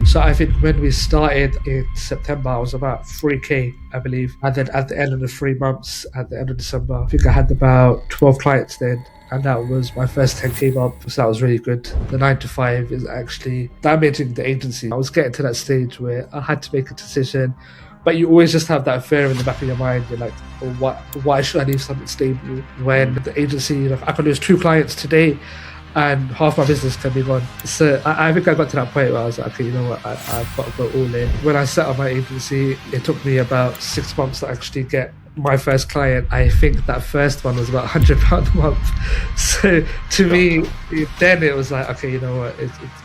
So I think when we started in September, I was about 3K, I believe. And then at the end of the 3 months, at the end of December, I think I had about 12 clients then. And that was my first 10K month, so that was really good. The 9 to 5 is actually damaging the agency. I was getting to that stage where I had to make a decision, but you always just have that fear in the back of your mind. You're like, oh, why should I leave something stable when the agency, I can lose 2 clients today and half my business can be gone. So I think I got to that point where I was like, okay, you know what, I've got to go all in. When I set up my agency, it took me about 6 months to actually get my first client. I think that first one was about £100 a month. So to me, then it was like, okay, you know what,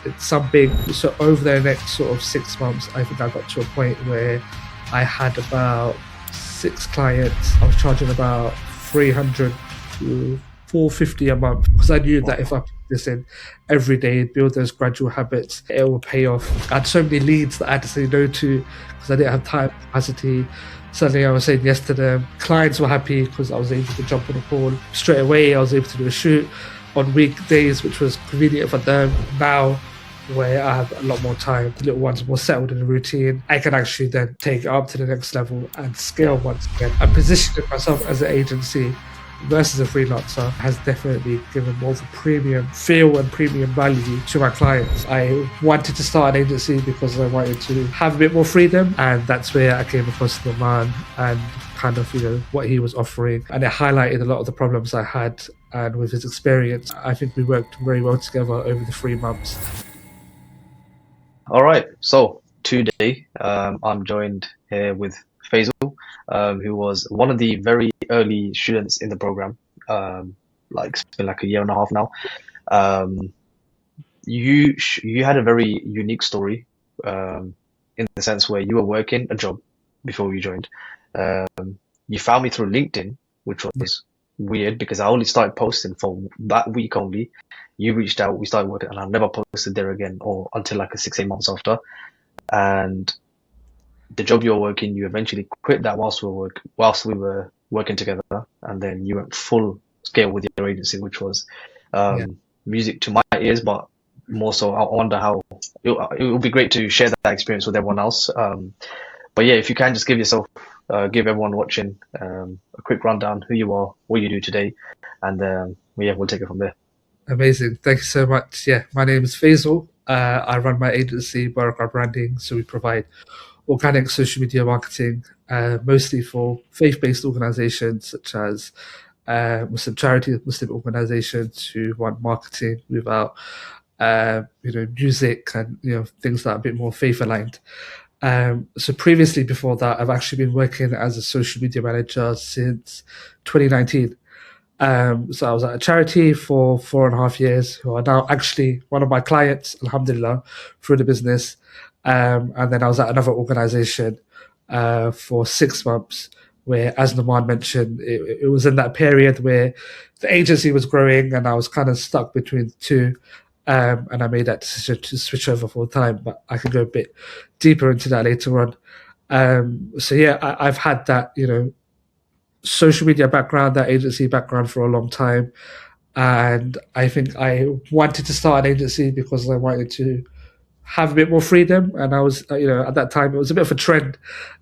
it's something. So over the next sort of 6 months, I think I got to a point where I had about 6 clients. I was charging about 300 to 450 a month because I knew that if I put this in every day, build those gradual habits, it will pay off. I had so many leads that I had to say no to because I didn't have time, capacity. Suddenly I was saying yes to them. Clients were happy because I was able to jump on a call straight away. I was able to do a shoot on weekdays, which was convenient for them. Now, where I have a lot more time, the little ones are more settled in the routine, I can actually then take it up to the next level and scale once again. And positioning myself as an agency versus a freelancer has definitely given more of a premium feel and premium value to my clients. I wanted to start an agency because I wanted to have a bit more freedom, and that's where I came across the man and kind of, what he was offering, and it highlighted a lot of the problems I had. And with his experience, I think we worked very well together over the 3 months. All right, so today I'm joined here with Faizal, who was one of the very early students in the program. It's been like a year and a half now. Um, you had a very unique story, in the sense where you were working a job before you joined. You found me through LinkedIn, which Yeah. was weird because I only started posting for that week only. You reached out, we started working, and I never posted there again or until like a 6, 8 months after. And the job you're working, you eventually quit that whilst we were working together, and then you went full scale with your agency, which was Yeah. music to my ears. But more so, I wonder how it would be great to share that experience with everyone else. But yeah, if you can just give everyone watching a quick rundown who you are, what you do today, and yeah, we'll take it from there. Amazing. Thank you so much. Yeah, my name is Faisal. I run my agency, Barakah Branding. So we provide organic social media marketing, mostly for faith-based organizations such as Muslim charities, Muslim organizations who want marketing without, music and things that are a bit more faith-aligned. So previously, before that, I've actually been working as a social media manager since 2019. So I was at a charity for 4.5 years, who are now actually one of my clients, alhamdulillah, through the business. And then I was at another organization for 6 months, where, as Naman mentioned, it was in that period where the agency was growing and I was kind of stuck between the two. And I made that decision to switch over full time, but I can go a bit deeper into that later on. So yeah, I've had that, social media background, that agency background for a long time. And I think I wanted to start an agency because I wanted to have a bit more freedom. And I was, at that time, it was a bit of a trend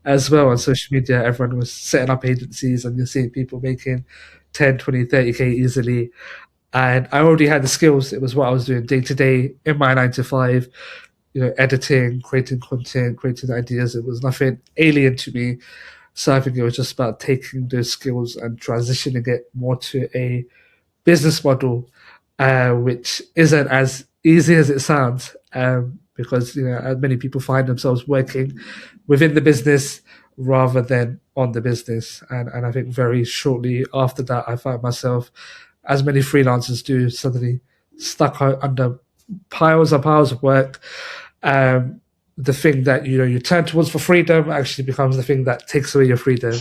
as well on social media. Everyone was setting up agencies and you're seeing people making 10, 20, 30K easily. And I already had the skills. It was what I was doing day to day in my 9 to 5, editing, creating content, creating ideas. It was nothing alien to me. So I think it was just about taking those skills and transitioning it more to a business model, which isn't as easy as it sounds, because many people find themselves working within the business rather than on the business. And I think very shortly after that, I found myself, as many freelancers do, suddenly stuck under piles and piles of work. Um, the thing that you turn towards for freedom actually becomes the thing that takes away your freedom.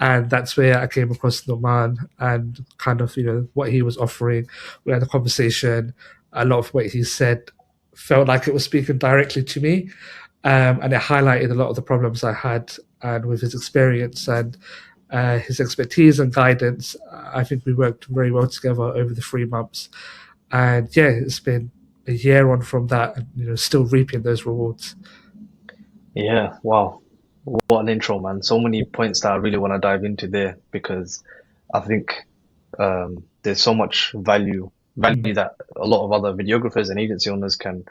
And that's where I came across Norman and kind of what he was offering. We had a conversation. A lot of what he said felt like it was speaking directly to me, and it highlighted a lot of the problems I had. And with his experience and his expertise and guidance, I think we worked very well together over the 3 months. And yeah, it's been a year on from that, and still reaping those rewards. Yeah, wow. What an intro, man. So many points that I really want to dive into there because I think there's so much value Mm. that a lot of other videographers and agency owners can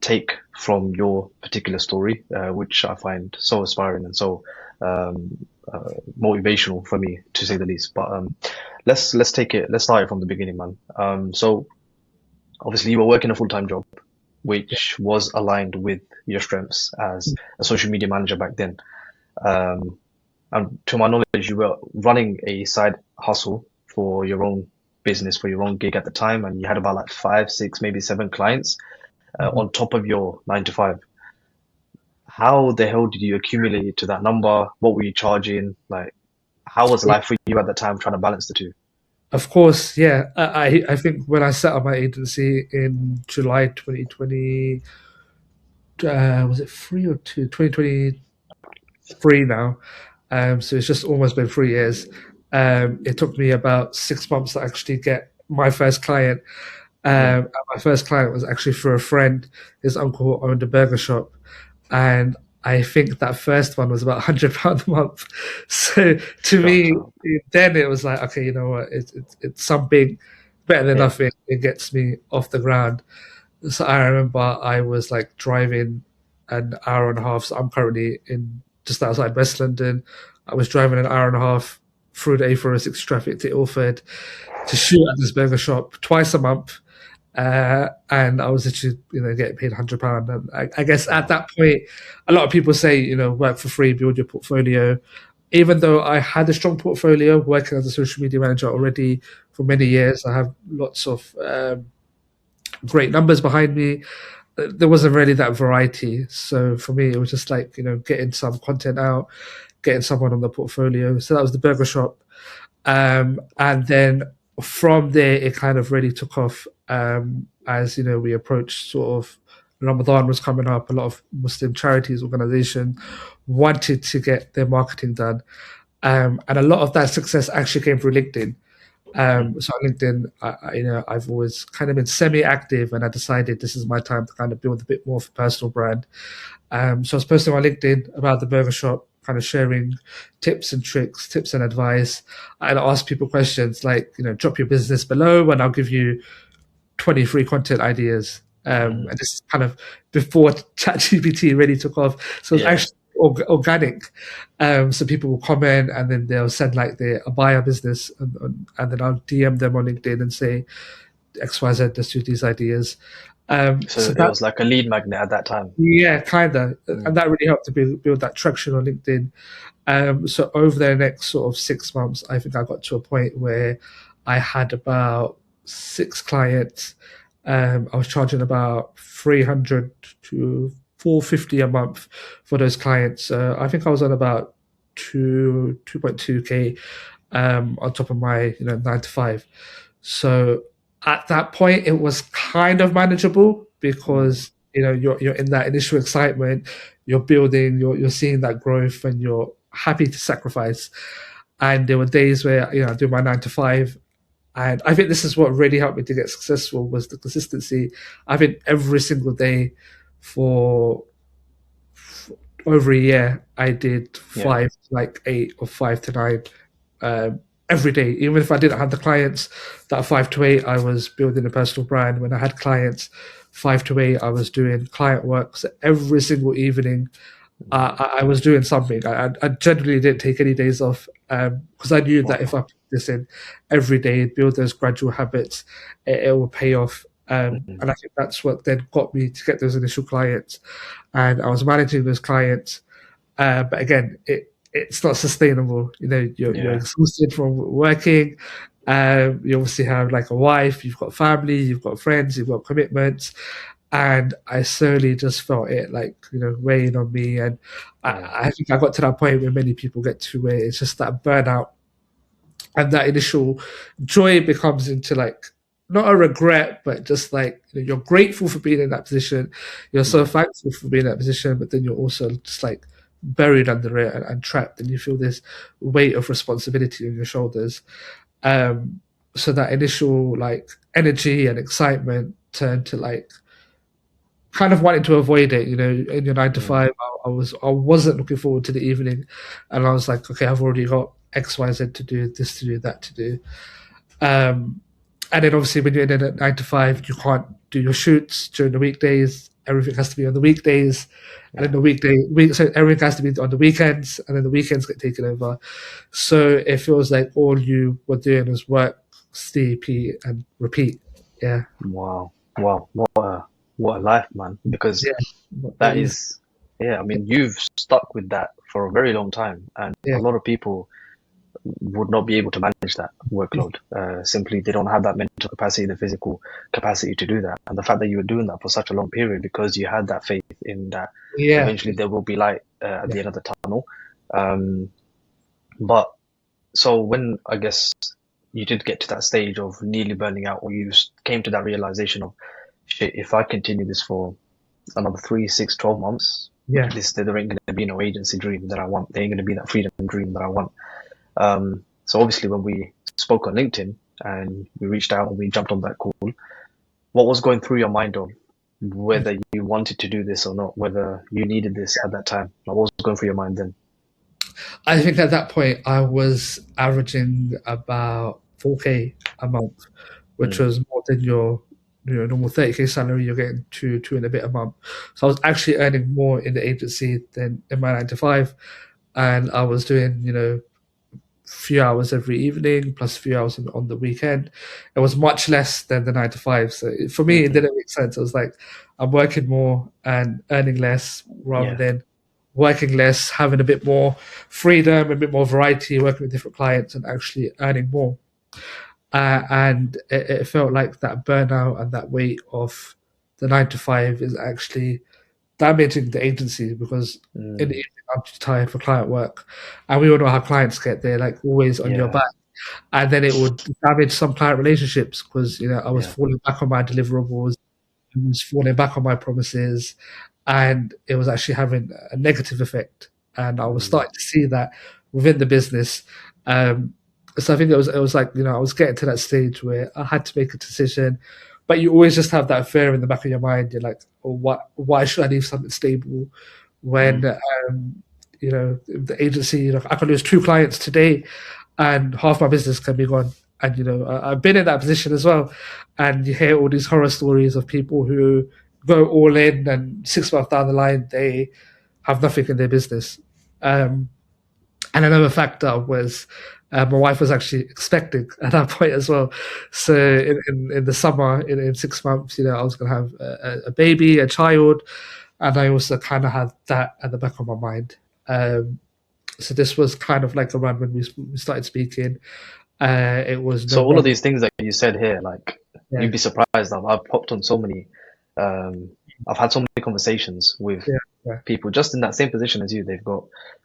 take from your particular story, which I find so inspiring and so motivational for me, to say the least. But let's take it. Let's start it from the beginning, man. So obviously you were working a full-time job, Yeah. which was aligned with your strengths as a social media manager back then. Um, and to my knowledge, you were running a side hustle for your own business, for your own gig at the time, and you had about like five, six, maybe seven clients Mhm. on top of your 9 to 5. How the hell did you accumulate to that number? What were you charging? Like, how was life for you at the time trying to balance the two? Of course, yeah. I think when I set up my agency in July 2020, was it 3 or 2? 2023 now. So it's just almost been 3 years. It took me about 6 months to actually get my first client. Mm, And my first client was actually for a friend. His uncle owned a burger shop, and I think that first one was about £100 a month. So to shut me, up. then it was like, okay, you know what? It's something better than Yeah. nothing. It gets me off the ground. So I remember I was like driving an hour and a half. So I'm currently in just outside West London. I was driving an hour and a half through the A406 traffic to Ilford to shoot at this burger shop twice a month. And I was literally, getting paid £100. And I guess at Wow. that point, a lot of people say, work for free, build your portfolio. Even though I had a strong portfolio working as a social media manager already for many years, I have lots of great numbers behind me. There wasn't really that variety. So for me, it was just like, getting some content out, getting someone on the portfolio. So that was the burger shop. And then from there, it kind of really took off as we approached sort of Ramadan was coming up. A lot of Muslim charities organization wanted to get their marketing done, and a lot of that success actually came through LinkedIn. Mm, So on LinkedIn, I've always kind of been semi-active, and I decided this is my time to kind of build a bit more of a personal brand. So I was posting on LinkedIn about the burger shop, kind of sharing tips and tricks, tips and advice. And I ask people questions like, drop your business below and I'll give you 20 free content ideas. mm, And this is kind of before ChatGPT really took off. So it's yeah. actually organic. So people will comment and then they'll send like their a buyer business and then I'll DM them on LinkedIn and say XYZ, let's do these ideas. So So it that was like a lead magnet at that time. yeah, kind of, and Mm, that really helped to build that traction on LinkedIn. So over the next sort of 6 months, I think I got to a point where I had about six clients. I was charging about 300 to 450 a month for those clients. I think I was on about 2.2k on top of my 9 to 5. So at that point, it was kind of manageable mm, because you're in that initial excitement, you're building, you're seeing that growth, and you're happy to sacrifice. And there were days where I do my 9 to 5, and I think this is what really helped me to get successful was the consistency. I think every single day for over a year, I did yeah. five, like 8 or 5 to 9 um, every day. Even if I didn't have the clients, that 5 to 8, I was building a personal brand. When I had clients, 5 to 8, I was doing client work. So every single evening, Mm, I was doing something. I generally didn't take any days off because I knew that if I wow. put this in every day, build those gradual habits, it will pay off. Mm, And I think that's what then got me to get those initial clients. And I was managing those clients, but again, it's not sustainable. You're yeah. exhausted from working. You obviously have like a wife, you've got family, you've got friends, you've got commitments, and I slowly just felt it like weighing on me. And Yeah. I think I got to that point where many people get to where it's just that burnout and that initial joy becomes into like not a regret, but just like you're grateful for being in that position. You're so Mm, thankful for being in that position, but then you're also just like buried under it and trapped, and you feel this weight of responsibility on your shoulders. Um, so that initial like energy and excitement turned to like kind of wanting to avoid it. You know, in your nine to Mm. five, I wasn't looking forward to the evening, and I was like, okay, I've already got X, Y, Z to do, this to do, that to do. Um, and then obviously when you're in a nine to five, you can't do your shoots during the weekdays. Everything has to be on the weekdays, and then Yeah. so everything has to be on the weekends, and then the weekends get taken over. So it feels like all you were doing was work, sleep, eat, and repeat. Yeah, Wow. Wow. What a life, man. Because yeah, it that is. is, yeah, I mean, you've stuck with that for a very long time, and a Yeah, lot of people would not be able to manage that workload. Simply, they don't have that mental capacity, the physical capacity to do that. And the fact that you were doing that for such a long period because you had that faith in that yeah, eventually there will be light at yeah. the end of the tunnel. Um, but so when I guess you did get to that stage of nearly burning out, or you came to that realization of, shit, if I continue this for another 3, 6, 12 months, Yeah. there ain't going to be no agency dream that I want. There ain't going to be that freedom dream that I want. So obviously, when we spoke on LinkedIn and we reached out and we jumped on that call, what was going through your mind of whether you wanted to do this or not, whether you needed this at that time? Like, what was going through your mind then? I think at that point I was averaging about 4K a month, which Mm, was more than your normal 30K salary. You're getting two and a bit a month. So I was actually earning more in the agency than in my nine to five, and I was doing few hours every evening plus a few hours on the weekend. It was much less than the nine to five. So for me, it hmm. didn't make sense. I was like, I'm working more and earning less rather Yeah. than working less, having a bit more freedom, a bit more variety, working with different clients and actually earning more. And it felt like that burnout and that weight of the nine to five is actually damaging the agency because in the Mm, evening I'm just tired for client work. And we all know how clients get, they're like always on your yeah. back. And then it would damage some client relationships because, I was Yeah. falling back on my deliverables, I was falling back on my promises, and it was actually having a negative effect. And I was Mm, starting to see that within the business. Um, so I think it was like, I was getting to that stage where I had to make a decision, but you always just have that fear in the back of your mind. You're like, oh, why should I leave something stable when, mm, the agency, I can lose two clients today and half my business can be gone. And I've been in that position as well, and you hear all these horror stories of people who go all in, and 6 months down the line they have nothing in their business. Um, and another factor was my wife was actually expecting at that point as well. So wow. in the summer, in 6 months, I was going to have a baby, a child, and I also kind of had that at the back of my mind. So this was kind of like around when we started speaking. It was So all of November. these things that you said here, like Yeah, you'd be surprised. I've popped on so many. Um, I've had so many conversations with yeah, yeah. people just in that same position as you. They've got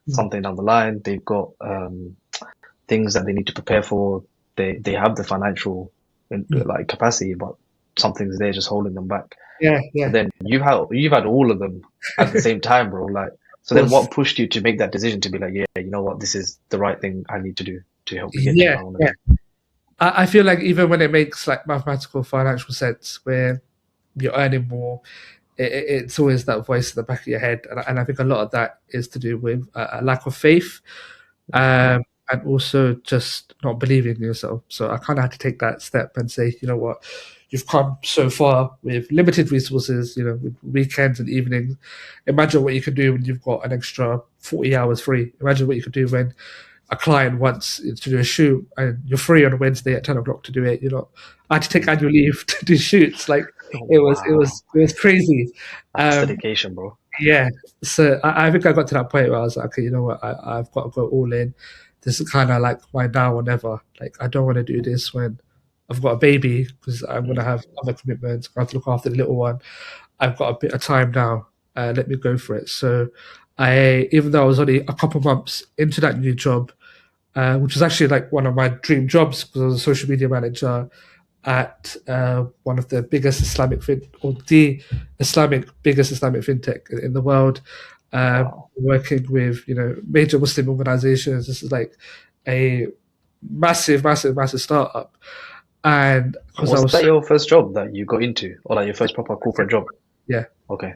Mm, something down the line. They've got things that they need to prepare for. They have the financial mm. like capacity, but something's there just holding them back. Yeah, So yeah. then you've had all of them at the same time, bro. Like, so then Was what pushed you to make that decision to be like, yeah, you know what, this is the right thing I need to do to help me get to yeah, where I want to yeah. be. I feel like even when it makes like mathematical financial sense, where you're earning more, it's always that voice in the back of your head, and I think a lot of that is to do with a lack of faith, Mm, and also just not believing in yourself. So I kind of had to take that step and say, you know what, you've come so far with limited resources, with weekends and evenings. Imagine what you can do when you've got an extra 40 hours free. Imagine what you could do when a client wants to do a shoot and you're free on a Wednesday at 10 o'clock to do it. I had to take mm. annual leave to do shoots. Like Oh, it was, it wow. was, it was crazy. That's Um, dedication, bro. yeah. So I think I got to that point where I was like, okay, you know what? I've got to go all in. This is kind of like my now or never. Like, I don't want to do this when I've got a baby because I'm going to Mm, have other commitments. I have to look after the little one. I've got a bit of time now. Let me go for it. So even though I was only a couple months into that new job, which was actually like one of my dream jobs because I was a social media manager at one of the biggest or the biggest Islamic fintech in the world, wow. working with major Muslim organizations. This is like a massive, massive, massive startup, and because I Was was that so your first job that you got into, or like your first proper corporate job? Yeah. Okay.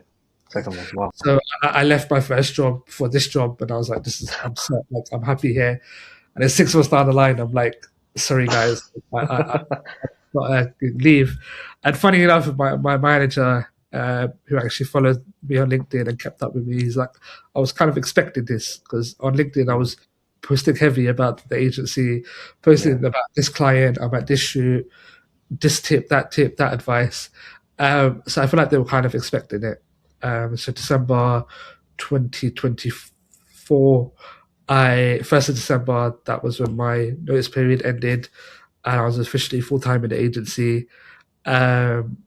Second one. Wow. So I left my first job for this job, and I was like, "This is I'm set. Like I'm happy here." And then 6 months down the line, I'm like, "Sorry guys, I gotta leave." And funny enough, my manager, who actually followed me on LinkedIn and kept up with me, he's like, I was kind of expecting this because on LinkedIn I Mm, was posting heavy about the agency, yeah. posting about this client, about this shoot, this tip, that advice. So I feel like they were kind of expecting it. So December 2024, I 1st of December, that was when my notice period ended, and I was officially full time in the agency. Um,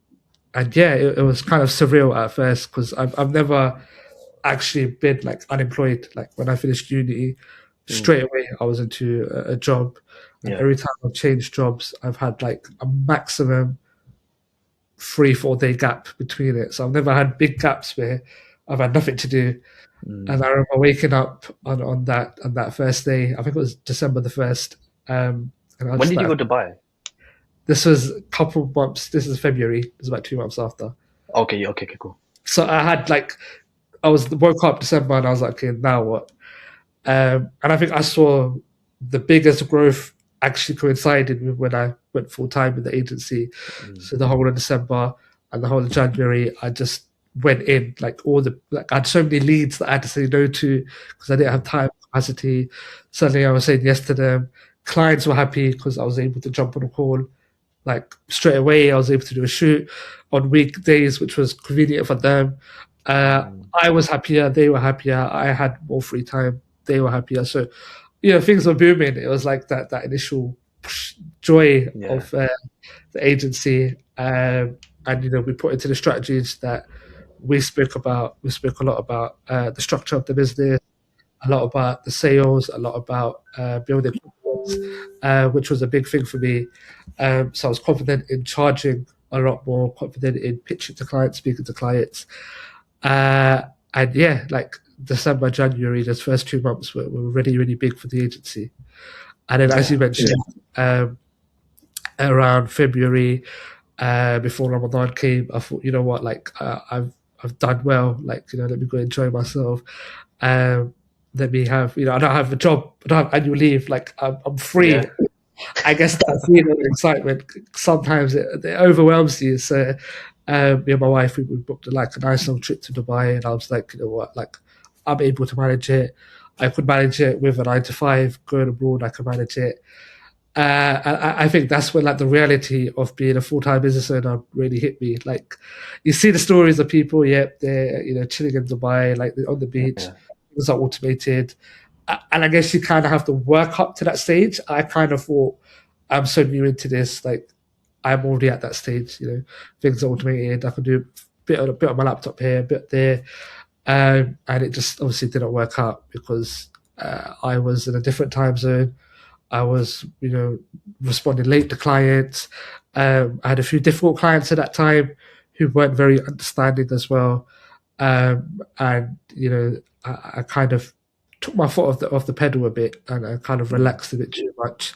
and yeah, it was kind of surreal at first because I've never actually been like unemployed. Like when I finished uni, Mm, straight away I was into a job, and yeah. every time I've changed jobs, I've had like a maximum 3 4 day gap between it. So I've never had big gaps where I've had nothing to do. And Mm. I remember waking up on that first day. I think it was December 1st. And I When just did you started. go to Dubai? This was a couple months. This is February. It was about 2 months after. Okay. Okay. Okay. Cool. So I had like I was woke up December and I was like, okay, now what? And I think I saw the biggest growth actually coincided with when I went full time in the agency. Mm, So the whole of December and the whole of January, I just went in like all the like I had so many leads that I had to say no to because I didn't have time capacity. Suddenly I was saying yes to them. Clients were happy because I was able to jump on a call like straight away. I was able to do a shoot on weekdays, which was convenient for them. mm, I was happier, they were happier. I had more free time, they were happier. So things were booming. It was like that initial joy yeah. of the agency, and we put into the strategies that we spoke about. We spoke a lot about the structure of the business, a lot about the sales, a lot about building confidence, which was a big thing for me. So I was confident in charging a lot more, confident in pitching to clients, speaking to clients. Uh, and yeah, like December, January, those first 2 months were really, really big for the agency. And then, as Yeah. you mentioned, around February, before Ramadan came, I thought, you know what, like I've done well. Like let me go enjoy myself. Um, Let me have, I don't have a job, I don't have annual leave. Like I'm free. Yeah. I guess that feeling of excitement sometimes it overwhelms you. So, me and my wife we booked like a nice long trip to Dubai, and I was like, you know what, like I'm able to manage it. I could manage it with a 9 to 5. Going abroad, I can manage it. I think that's when like the reality of being a full time business owner really hit me. Like you see the stories of people, yep, they're chilling in Dubai, like they're on the beach, Yeah. things are automated, and I guess you kind of have to work up to that stage. I kind of thought I'm so new into this, like I'm already at that stage. Things are automated. I can do a bit on my laptop here, a bit there, and it just obviously didn't work out because I was in a different time zone. I was, responding late to clients. I had a few difficult clients at that time who weren't very understanding as well. And I kind of took my foot off the pedal a bit, and I kind of Mm, relaxed a bit too much.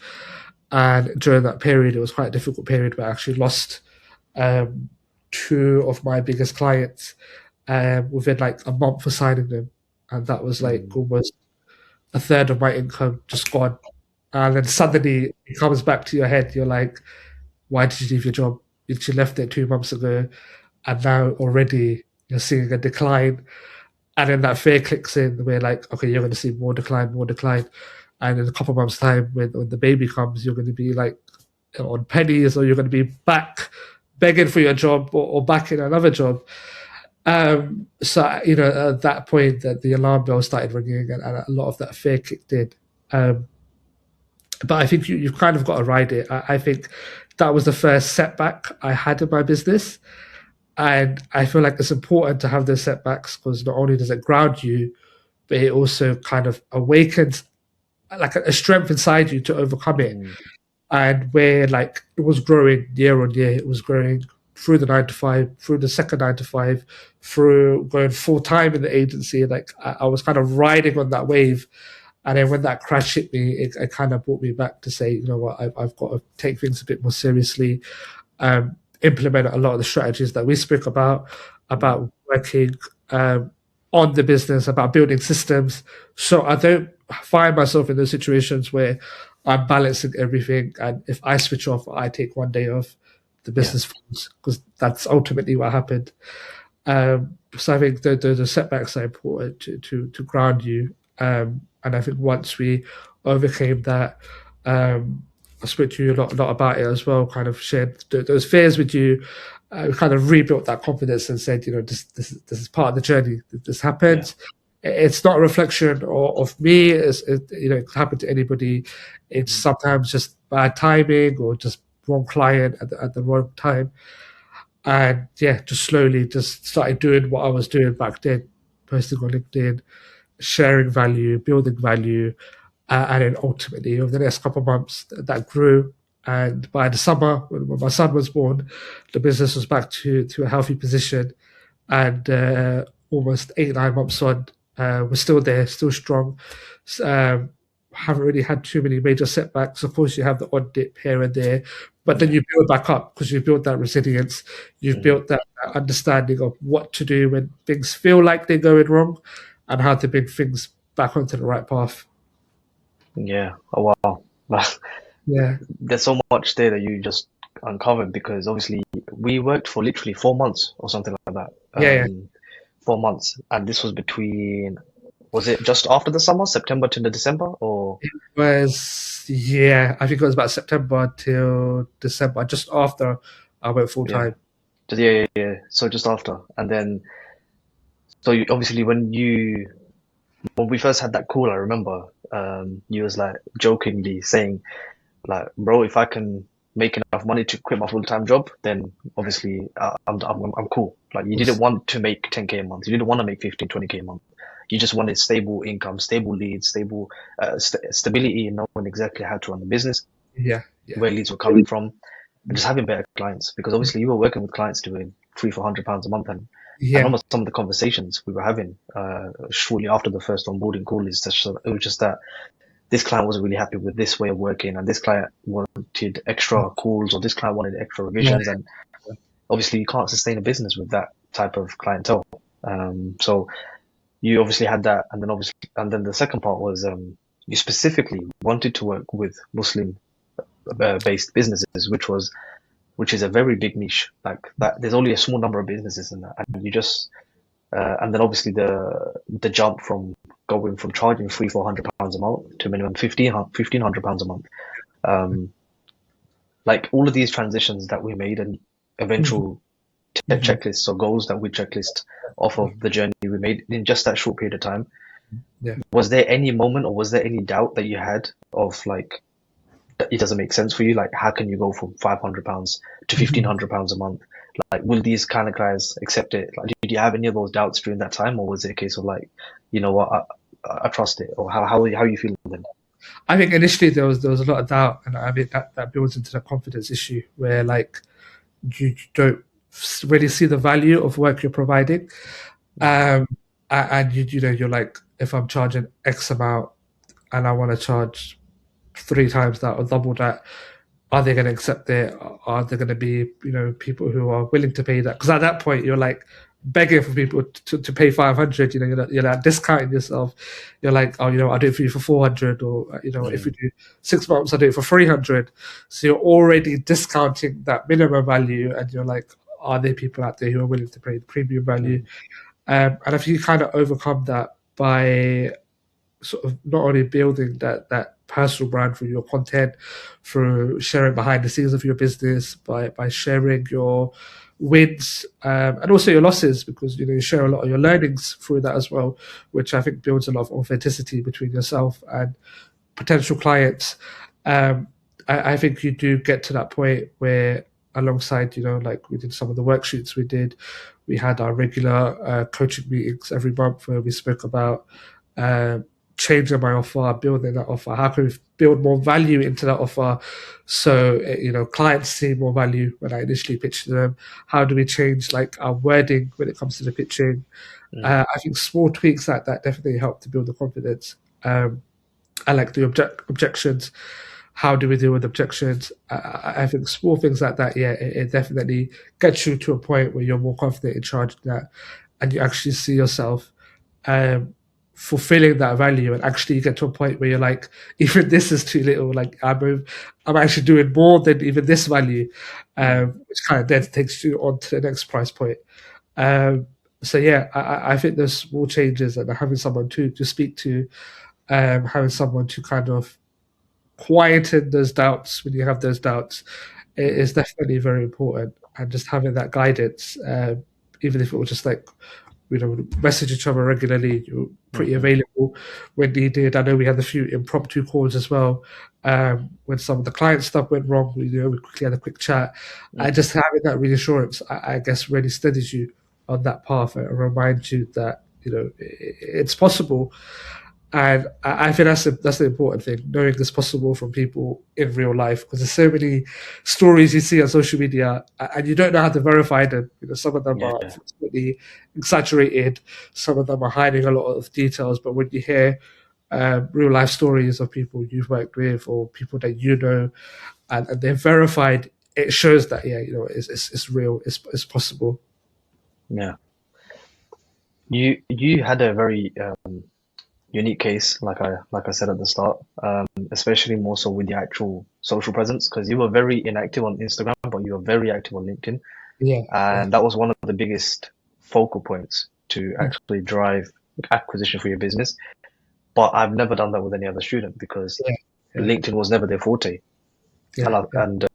And during that period, it was quite a difficult period, but I actually lost um, two of my biggest clients within like a month of signing them, and that was like mm, almost a third of my income just gone. And then suddenly it comes back to your head. You're like, why did you leave your job? You left it 2 months ago, and now already you're seeing a decline. And then that fear clicks in where like, okay, you're going to see more decline, more decline. And in a couple of months' time, when the baby comes, you're going to be like on pennies, or you're going to be back begging for your job, or back in another job. So at that point, that the alarm bell started ringing, and a lot of that fear kicked in. Um, but I think you've kind of got to ride it. I think that was the first setback I had in my business, and I feel like it's important to have those setbacks because not only does it ground you, but it also kind of awakens like a strength inside you to overcome it. mm, And where like it was growing year on year, it was growing through the 9 to 5, through the second 9 to 5, through going full time in the agency. Like I was kind of riding on that wave, and then when that crash hit me, it kind of brought me back to say, you know what, I've got to take things a bit more seriously, implement a lot of the strategies that we spoke about, mm, about working um, on the business, about building systems. So I don't find myself in those situations where I'm balancing everything. And if I switch off, I take one day off, the yeah, business falls because that's ultimately what happened. So I think the setbacks are important to ground you. And I think once we overcame that, I spoke to you a lot about it as well. Kind of shared those fears with you. Kind of rebuilt that confidence and said, this is part of the journey. This yeah, happens. It's not a reflection of me. It could happen to anybody. It's mm, sometimes just bad timing or just wrong client at the wrong time. And yeah, just slowly just started doing what I was doing back then, posting on LinkedIn, sharing value, building value, and then ultimately over the next couple of months that grew. And by the summer, when my son was born, the business was back to a healthy position. And almost 8 9 months on, we're still there, still strong. Um, haven't really had too many major setbacks. Of course, you have the odd dip here and there, but then yeah, you build back up because you've built that resilience. You've mm, built that understanding of what to do when things feel like they're going wrong, and how to bring things back onto the right path. yeah. Oh wow. Yeah, There's so much there that you just uncovered because obviously we worked for literally 4 months or something like that. yeah, yeah. 4 months, and this was between, was it just after the summer, September to the December, or Yeah, I think it was about September till December, just after I went full yeah, time. just yeah, yeah, yeah. So just after, and then so you, obviously when we first had that call, I remember you was like jokingly saying like, bro, if I can make enough money to quit my full-time job, then obviously I'm cool. Like you didn't want to make 10K a month. You didn't want to make 15, 20K a month. You just wanted stable income, stable leads, stable stability, and knowing exactly how to run the business, Yeah, yeah, where leads were coming from, and just having better clients. Because obviously you were working with clients doing 300, 400 pounds a month, and I yeah, remember some of the conversations we were having shortly after the first onboarding call is just it was just that this client wasn't really happy with this way of working, and this client wanted extra calls, or this client wanted extra yeah, revisions, and obviously you can't sustain a business with that type of clientele. So you obviously had that, and then the second part was you specifically wanted to work with Muslim based businesses, which is a very big niche. Like that, there's only a small number of businesses in that, and you just and then obviously the jump from going from charging 300, 400 pounds a month to minimum 1,500 pounds a month. Um, like all of these transitions that we made and mhm, eventual mhm, checklists or goals that we checklist off of the journey we made in just that short period of time. yeah. Was there any moment or was there any doubt that you had of like that it doesn't make sense for you? Like, how can you go from 500 pounds to fifteen Mhm. hundred pounds a month? Like, will these kind of guys accept it? Like, did you have any of those doubts during that time, or was it a case of like, you know what, I trust it, or how you feeling then? I think initially there was a lot of doubt, and I mean that builds into the confidence issue where like you don't really see the value of work you're providing, Mm, um, and you're like, if I'm charging X amount and I want to charge 3 times that or double that, are they going to accept it? Are there going to be people who are willing to pay that? Because at that point you're like begging for people to pay 500. You're like discounting yourself. You're like, oh, I'll do it for you for 400, or if we mm, do 6 months, I'll do it for 300. So you're already discounting that minimum value, and you're like, are there people out there who are willing to pay the premium value? mm, And if you kind of overcome that by sort of not only building that personal brand through your content, through sharing behind the scenes of your business, by sharing your wins, and also your losses, because you share a lot of your learnings through that as well, which I think builds a lot of authenticity between yourself and potential clients. um, I think you do get to that point where, alongside, like we did some of the worksheets we did, we had our regular coaching meetings every month where we spoke about um, changing my offer, building that offer. How can we build more value into that offer so clients see more value when I initially pitched to them? How do we change like our wording when it comes to the pitching? mm, I think small tweaks like that definitely help to build the confidence. I like the objections. how do we deal with objections. I think small things like that, yeah, it definitely gets you to a point where you're more confident in charging that, and you actually see yourself um, fulfilling that value, and actually you get to a point where you're like, even this is too little. Like I'm actually doing more than even this value, Mm. which kind of then takes you on to the next price point. Um, so yeah, I think those small changes and having someone to speak to, having someone to kind of quieten those doubts when you have those doubts is definitely very important. And just having that guidance, even if it was just like message each other regularly. You're pretty Mm-hmm. available when needed. I know we had a few impromptu calls as well. When some of the client stuff went wrong, we quickly had a quick chat. And Mm-hmm. just having that reassurance, I guess, really steadies you on that path and reminds you that it's possible. And I think that's the important thing, knowing it's possible from people in real life, because there's so many stories you see on social media, and you don't know how to verify them. Some of them are Yeah. unfortunately exaggerated, some of them are hiding a lot of details. But when you hear real life stories of people you've worked with or people that you know, and they're verified, it shows that it's real, it's possible. Yeah. You had a very unique case, like I said at the start, especially more so with the actual social presence, because you were very inactive on Instagram, but you were very active on LinkedIn, Yeah, yeah, and that was one of the biggest focal points to mm, actually drive acquisition for your business. But I've never done that with any other student because yeah, yeah, LinkedIn was never their forte. yeah, And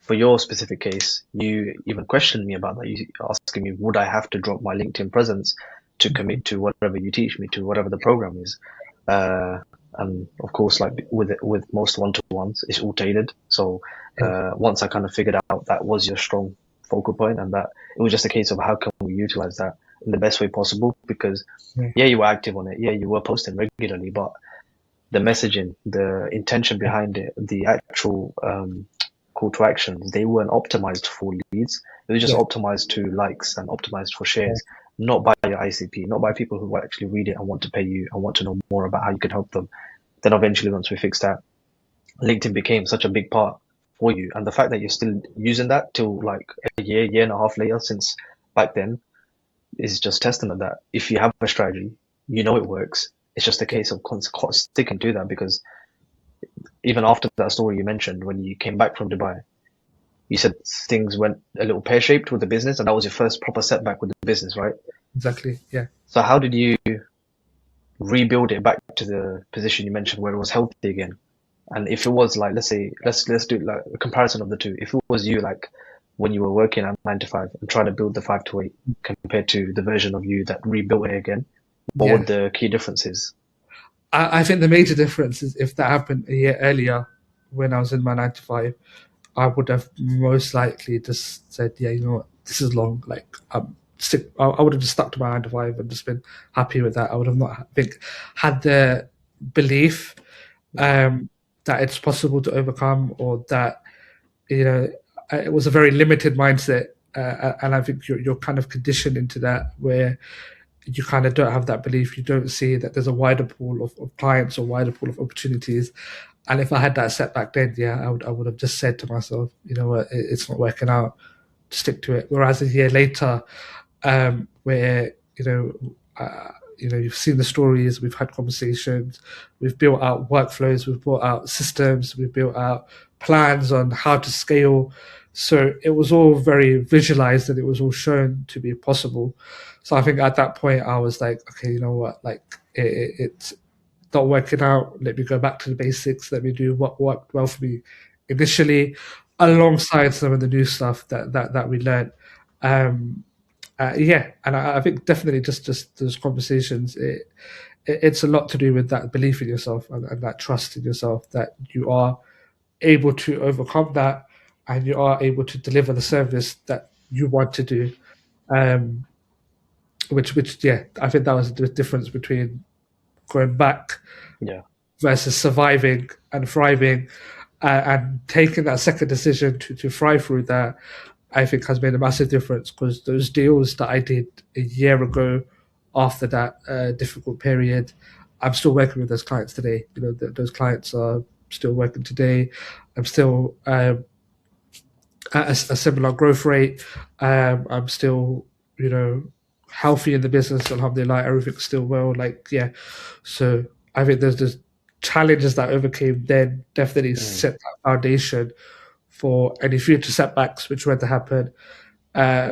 for your specific case, you even questioned me about that. You asking me, would I have to drop my LinkedIn presence to yeah, commit to whatever you teach me, to whatever the program is? Uh, and of course, like with most one-to-ones, it's all tailored. So yeah, once I kind of figured out that was your strong focal point, and that it was just a case of how can we utilize that in the best way possible. Because yeah, yeah, you were active on it, yeah, you were posting regularly, but the messaging, the intention yeah, behind it, the actual call to actions, they weren't optimized for leads. They were just yeah, optimized to likes and optimized for yeah, shares, not by your ICP, not by people who actually read it and want to pay you and want to know more about how you can help them. Then eventually, once we fixed that, LinkedIn became such a big part for you. And the fact that you're still using that till like a year and a half later since back then is just testament that if you have a strategy, you know it works. It's just a yeah. case of sticking to that because even after that story you mentioned when you came back from Dubai, you said things went a little pear shaped with the business, and that was your first proper setback with the business, right? Exactly. Yeah. So how did you rebuild it back to the position you mentioned where it was healthy again? And if it was like, let's say, let's do like a comparison of the two. If it was you, like when you were working at 9 to 5 and trying to build the 5 to 8, compared to the version of you that rebuilt it again, what Yeah. would the key differences? I think the major difference is if that happened a year earlier when I was in my 9 to 5, I would have most likely just said, yeah, you know what, this is long. Like, I would have just stuck to my 9 to 5 and just been happy with that. I would have not, I think, had the belief Mm, um, that it's possible to overcome, or that, you know, it was a very limited mindset. And I think you're kind of conditioned into that, where you kind of don't have that belief. You don't see that there's a wider pool of clients or wider pool of opportunities. And if I had that setback then, yeah, I would have just said to myself, you know what, it's not working out. Stick to it. Whereas a year later, where you've seen the stories, we've had conversations, we've built out workflows, we've built out systems, we've built out plans on how to scale. So it was all very visualized and it was all shown to be possible. So I think at that point I was like, okay, you know what, like it's not working out. Let me go back to the basics. Let me do what worked well for me initially, mm, alongside some of the new stuff that we learned. Um, yeah, and I think definitely just those conversations. It's a lot to do with that belief in yourself and that trust in yourself that you are able to overcome that and you are able to deliver the service that you want to do. Um, which yeah, I think that was the difference between going back yeah, versus surviving and thriving, and taking that second decision to thrive through that. I think has made a massive difference, because those deals that I did a year ago after that difficult period, I'm still working with those clients today. Those clients are still working today. I'm still at a similar growth rate. I'm still, you know, healthy in the business. Alhamdulillah, everything's still well. Like, yeah. So I think there's just challenges that I overcame then definitely Mm, set that foundation for any future setbacks which were to happen,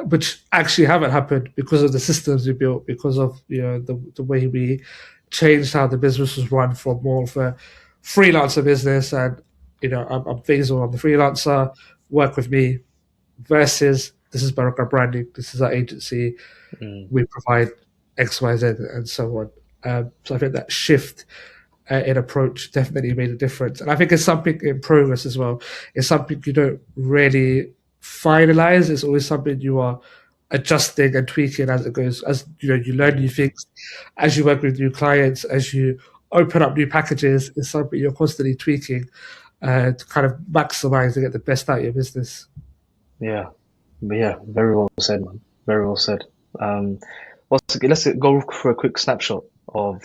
which actually haven't happened because of the systems we built, because of the way we changed how the business was run from more of a freelancer business. And I'm Faisal, I'm the freelancer. Work with me versus this is Baraka Branding, this is our agency, mm, we provide X, Y, Z, and so on. So I think that shift in approach definitely made a difference. And I think it's something in progress as well. It's something you don't really finalize. It's always something you are adjusting and tweaking as it goes. As you learn new mm. things, as you work with new clients, as you open up new packages. It's something you're constantly tweaking to kind of maximize and get the best out of your business. Yeah, but yeah, very well said, man. Very well said. Um, let's go for a quick snapshot of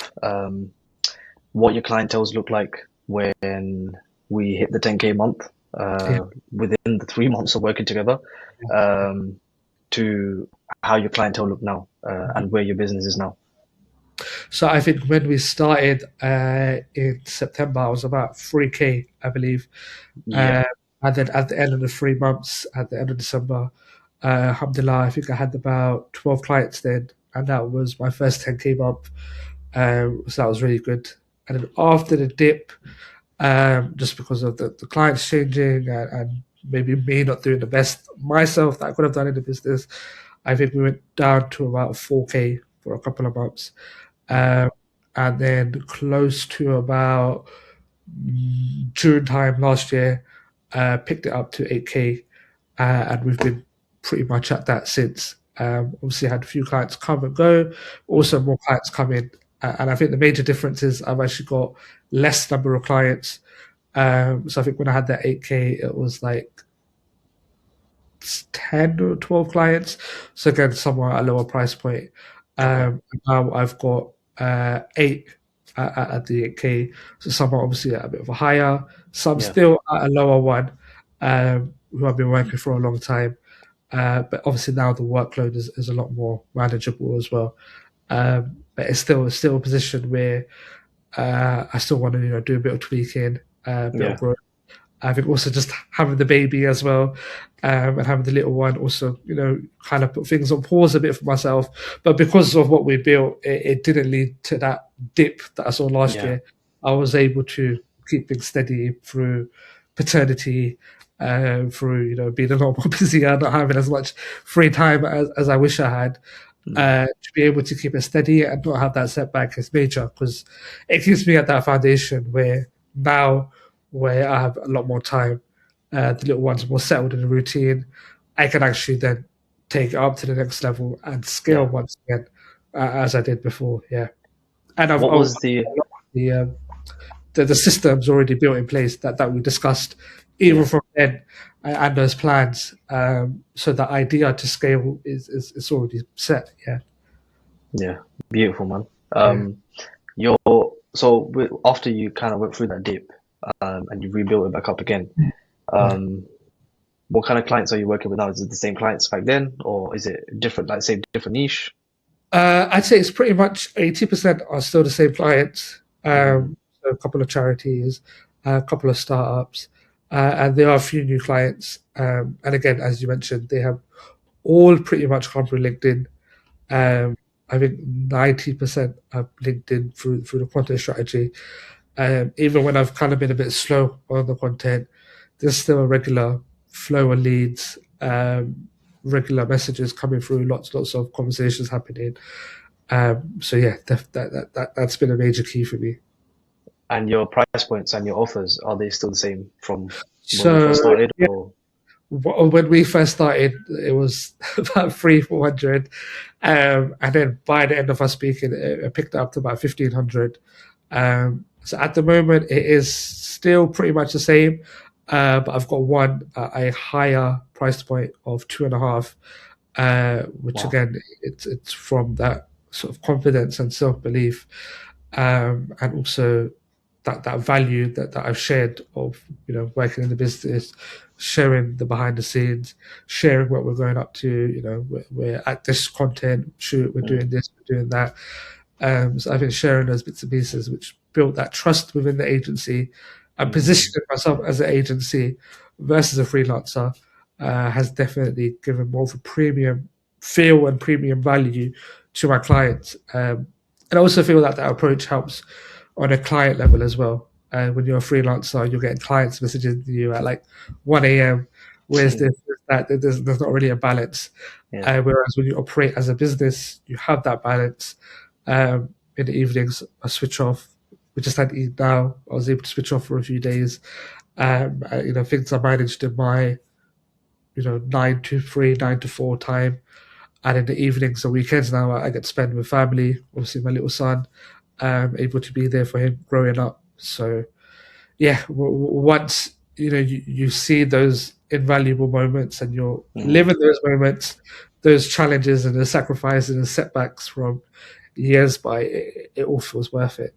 what your clientels look like when we hit the 10K month, Yeah. within the 3 months of working together, um, to how your clientele look now, and where your business is now. So I think when we started in September, I was about 3K, I believe. Yeah, Uh, and then at the end of the 3 months, at the end of December, alhamdulillah, I think I had about 12 clients then. And that was my first 10K month. So that was really good. And then after the dip, just because of the clients changing and maybe me not doing the best myself that I could have done in the business, I think we went down to about 4K for a couple of months. Um, and then close to about June time last year, picked it up to 8K, and we've been pretty much at that since. Obviously, I had a few clients come and go, mm, also more clients come in. And I think the major difference is I've actually got less number of clients. So I think when I had that 8K, it was like 10 or 12 clients. So again, somewhere at a lower price point. okay, Now I've got eight at the 8K. So some are obviously at a bit of a higher, some yeah, still at a lower one, who I've been working for a long time. But obviously now the workload is a lot more manageable as well. But it's still a position where I still want to do a bit of tweaking, a bit of yeah, growth. I think also just having the baby as well, and having the little one also, kind of put things on pause a bit for myself. But because of what we built, it didn't lead to that dip that I saw last yeah, year. I was able to keep things steady through paternity, through being a lot more busier, not having as much free time as I wish I had. mm, To be able to keep it steady and not have that setback is major because it keeps me at that foundation where now where I have a lot more time, the little ones are more settled in the routine. I can actually then take it up to the next level and scale yeah. once again, as I did before. Yeah, and I've What got was the, the systems already built in place that we discussed even yeah, from then, and those plans. So the idea to scale is already set. Yeah, yeah, beautiful, man. yeah. Your after you kind of went through that dip, and you rebuilt it back up again, Yeah. um, what kind of clients are you working with now? Is it the same clients back then, or is it different, like say different niche? I'd say it's pretty much 80% are still the same clients. Hmm. So a couple of charities, a couple of startups, and there are a few new clients. And again, as you mentioned, they have all pretty much come through LinkedIn. Um, I think 90% have LinkedIn through the content strategy. Even when I've kind of been a bit slow on the content, there's still a regular flow of leads, regular messages coming through, lots of conversations happening. So yeah, that's been a major key for me. And your price points and your offers, are they still the same from when we So first started, yeah, or? when we first started, it was about 300, 400, and then by the end of us speaking, it picked up to about 1,500. So at the moment, it is still pretty much the same, but I've got one a higher price point of 2.5, which Wow. again, it's from that sort of confidence and self belief, and also. that value that I've shared of working in the business, sharing the behind the scenes, sharing what we're going up to. We're at this content shoot, we're mm, doing this, we're doing that. So I've been sharing those bits and pieces, which built that trust within the agency, and mm, positioning myself as an agency versus a freelancer has definitely given more of a premium feel and premium value to my clients. And I also feel that that approach helps on a client level as well. When you're a freelancer, you're getting clients messaging you at like 1 a.m. Whereas there's not really a balance. yeah, Whereas when you operate as a business, you have that balance. In the evenings, I switch off. We just had Eid now. I was able to switch off for a few days. Things I managed in my 9 to 3, 9 to 4 time, and in the evenings and weekends now I get to spend with family. Obviously, my little son, able to be there for him growing up. So yeah, once you see those invaluable moments and you're mm. living those moments, those challenges and the sacrifices and the setbacks from years by, it all feels worth it.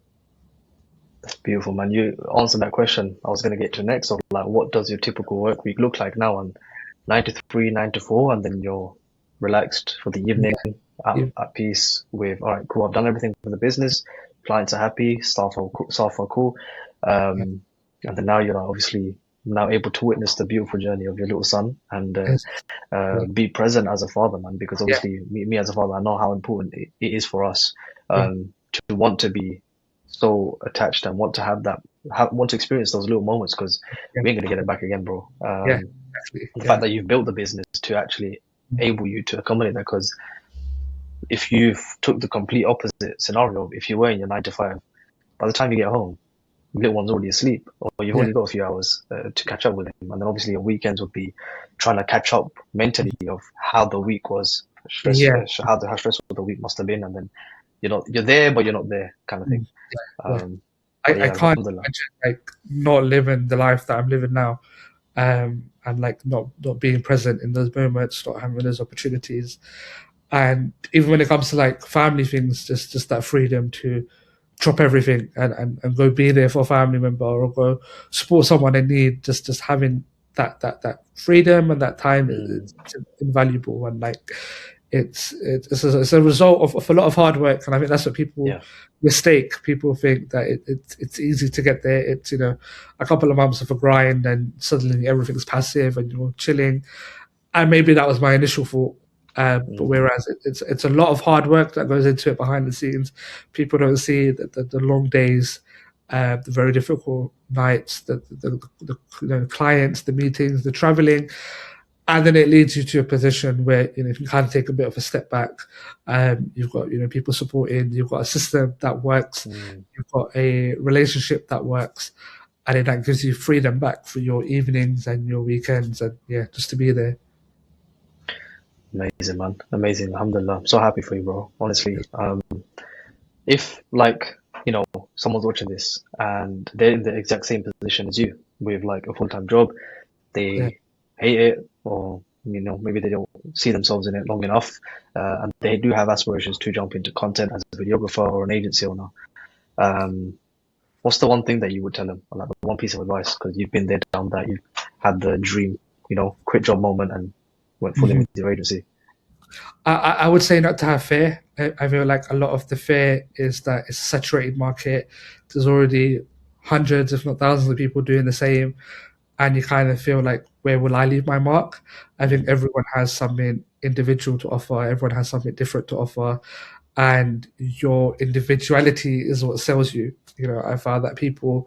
That's beautiful, man. You answered that question I was going to get to next of like, what does your typical work week look like now? And 9 to 3, 9 to 4, and then you're relaxed for the evening, Yeah, at peace with, all right, cool, I've done everything for the business, clients are happy, staff are cool. yeah, And then now you're obviously now able to witness the beautiful journey of your little son and yeah, be present as a father, man, because yeah, obviously me as a father, I know how important it is for us yeah, to want to be so attached and want to want to experience those little moments because yeah, we ain't gonna get it back again, bro. yeah, exactly. The Yeah, fact that you've built the business to actually able you to accommodate that, because if you took the complete opposite scenario, if you were in your 9 to 5, by the time you get home, your little one's already asleep, or you've yeah, only got a few hours to catch up with him, and then obviously your weekends would be trying to catch up mentally of how the week was, yeah. how stressful the week must have been, and then you're there but you're not there kind of thing. Yeah. Um, but I yeah, can't alhamdulillah. imagine like not living the life that I'm living now, and like not being present in those moments, not having those opportunities. And even when it comes to like family things, just that freedom to drop everything and go be there for a family member or go support someone in need, just having that freedom and that time Mm, is invaluable. And like it's a result of a lot of hard work, and I think that's what people yeah. mistake. People think that it's easy to get there. It's a couple of months of a grind and suddenly everything's passive and you're chilling. And maybe that was my initial thought. But Mm, whereas it's a lot of hard work that goes into it behind the scenes. People don't see the long days, the very difficult nights, the clients, the meetings, the traveling, and then it leads you to a position where you can kind of take a bit of a step back. You've got people supporting, you've got a system that works, mm. you've got a relationship that works, and then that gives you freedom back for your evenings and your weekends, and yeah, just to be there. Amazing, man. Amazing. Alhamdulillah. I'm so happy for you, bro. Honestly. If like, someone's watching this and they're in the exact same position as you with like a full-time job, Yeah, they hate it or, maybe they don't see themselves in it long enough, and they do have aspirations to jump into content as a videographer or an agency owner. Um, what's the one thing that you would tell them, or like the one piece of advice? Because you've been there, down that, you've had the dream, quit job moment and went full in hmm with your agency. I would say not to have fear. I feel like a lot of the fear is that it's a saturated market. There's already hundreds, if not thousands, of people doing the same, and you kind of feel like, where will I leave my mark? I think Mm, everyone has something individual to offer. Everyone has something different to offer, and your individuality is what sells you. I found that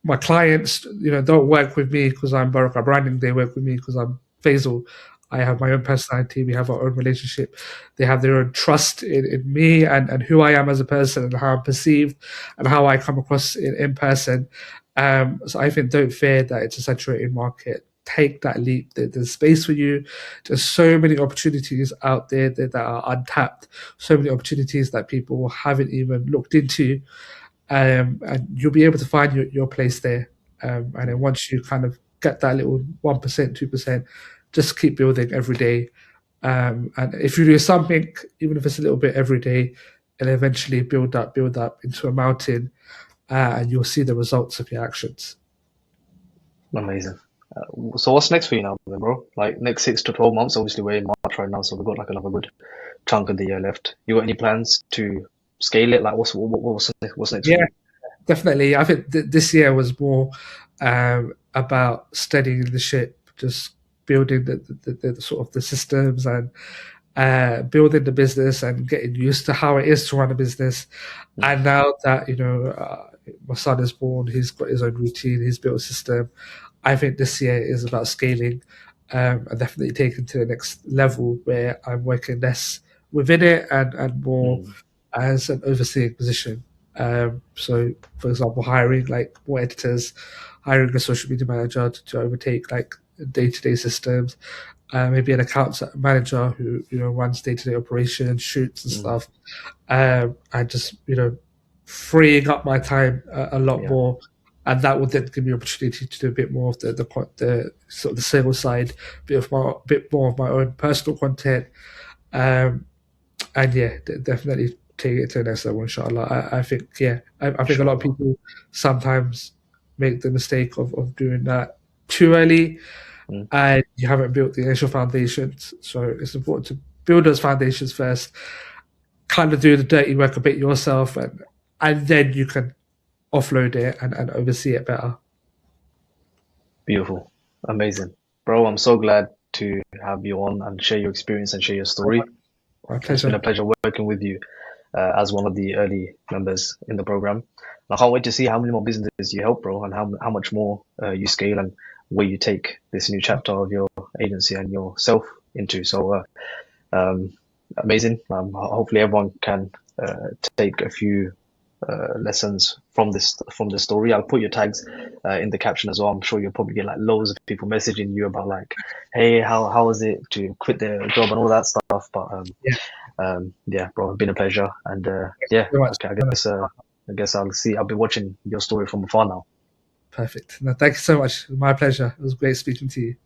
my clients, don't work with me because I'm Baraka Branding. They work with me because I'm Faisal. I have my own personality. We have our own relationship. They have their own trust in me and who I am as a person and how I'm perceived and how I come across in person. So I think don't fear that it's a saturated market. Take that leap. There's space for you. There's so many opportunities out there that are untapped. So many opportunities that people haven't even looked into, and you'll be able to find your place there. And then mm, once you kind of get that little 1%, 2%, just keep building every day. And if you do something, even if it's a little bit every day, and eventually build up into a mountain, and you'll see the results of your actions. Amazing. So what's next for you now, then, bro? Like next 6 to 12 months. Obviously, we're in March right now, so we've got like another good chunk of the year left. You got any plans to scale it? Like, what's next for Yeah, you? definitely. I think this year was more about steadying the ship, just building the sort of the systems and building the business and getting used to how it is to run a business. Mm, And now that my son is born, he's got his own routine, he's built a system. I think this year is about scaling and definitely taking to the next level where I'm working less within it and more mm, as an overseeing position. So, for example, hiring like more editors, hiring a social media manager to overtake like day-to-day systems, maybe an accounts manager who runs day-to-day operations, shoots and mm. stuff, and just freeing up my time a lot Yeah, more, and that would then give me opportunity to do a bit more of the sort of the sales side, bit more of my own personal content, um, and yeah, definitely take it to the next level, inshallah. I think I think a lot of inshallah. people sometimes make the mistake of doing that too early, Mm. and you haven't built the initial foundations. So it's important to build those foundations first, kind of do the dirty work a bit yourself, and then you can offload it and oversee it better. Beautiful, amazing, bro. I'm so glad to have you on and share your experience and share your story. My It's been pleasure. a pleasure working with you as one of the early members in the program. I can't wait to see how many more businesses you help, bro, and how much more you scale and where you take this new chapter of your agency and yourself into. So amazing. Hopefully, everyone can take a few lessons from this story. I'll put your tags in the caption as well. I'm sure you'll probably get like loads of people messaging you about like, hey, how was it to quit their job and all that stuff. But Yeah, yeah, bro, it's been a pleasure. And thank yeah, you very okay, much. I guess I'll be watching your story from afar now. Perfect. No, thank you so much. My pleasure. It was great speaking to you.